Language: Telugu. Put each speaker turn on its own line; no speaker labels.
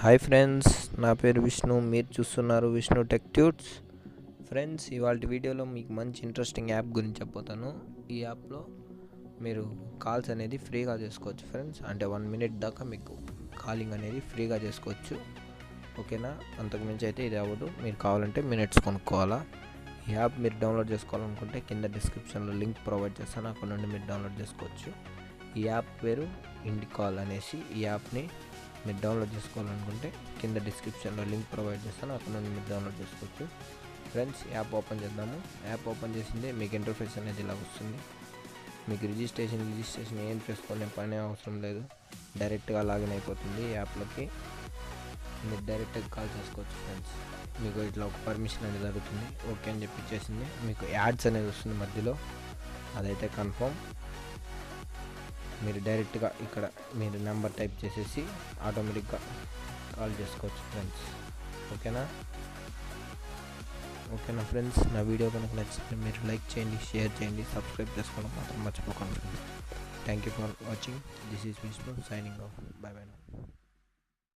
హాయ్ ఫ్రెండ్స్, నా పేరు విష్ణు. మీరు చూస్తున్నారు విష్ణు టెక్ ట్యూట్స్. ఫ్రెండ్స్, ఇవాళ వీడియోలో మీకు మంచి ఇంట్రెస్టింగ్ యాప్ గురించి చెప్పబోతాను. ఈ యాప్లో మీరు కాల్స్ అనేది ఫ్రీగా చేసుకోవచ్చు ఫ్రెండ్స్. అంటే 1 minute దాకా మీకు కాలింగ్ అనేది ఫ్రీగా చేసుకోవచ్చు. ఓకేనా? అంతకుమించి అయితే ఇది అవ్వదు. మీరు కావాలంటే మినిట్స్ కొనుక్కోవాలా. ఈ యాప్ మీరు డౌన్లోడ్ చేసుకోవాలనుకుంటే కింద డిస్క్రిప్షన్లో లింక్ ప్రొవైడ్ చేస్తాను. అక్కడ నుండి మీరు డౌన్లోడ్ చేసుకోవచ్చు. ఈ యాప్ పేరు ఇండికాల్ అనేసి. ఈ యాప్ని మీరు డౌన్లోడ్ చేసుకోవాలనుకుంటే కింద డిస్క్రిప్షన్లో లింక్ ప్రొవైడ్ చేస్తాను. అక్కడ నుండి మీరు డౌన్లోడ్ చేసుకోవచ్చు. ఫ్రెండ్స్, యాప్ ఓపెన్ చేద్దాము. యాప్ ఓపెన్ చేసిందే మీకు ఇంటర్ఫేస్ అనేది ఇలా వస్తుంది. మీకు రిజిస్ట్రేషన్ ఏం చేసుకునే పని అవసరం లేదు. డైరెక్ట్గా లాగిన్ అయిపోతుంది యాప్లోకి. మీరు డైరెక్ట్గా కాల్ చేసుకోవచ్చు ఫ్రెండ్స్. మీకు ఇట్లా ఒక పర్మిషన్ అనేది జరుగుతుంది. ఓకే అని చెప్పి ఇచ్చేసింది. మీకు యాడ్స్ అనేది వస్తుంది మధ్యలో, అదైతే కన్ఫర్మ్. మీరు డైరెక్ట్గా ఇక్కడ మీరు నెంబర్ టైప్ చేసేసి ఆటోమేటిక్గా కాల్ చేసుకోవచ్చు ఫ్రెండ్స్. ఓకేనా ఫ్రెండ్స్, నా వీడియో కనుక నచ్చితే మీరు లైక్ చేయండి, షేర్ చేయండి, సబ్స్క్రైబ్ చేసుకోవడం మాత్రం మర్చిపోకండి friends. Thank you for watching. This is Vishnu signing off. By by.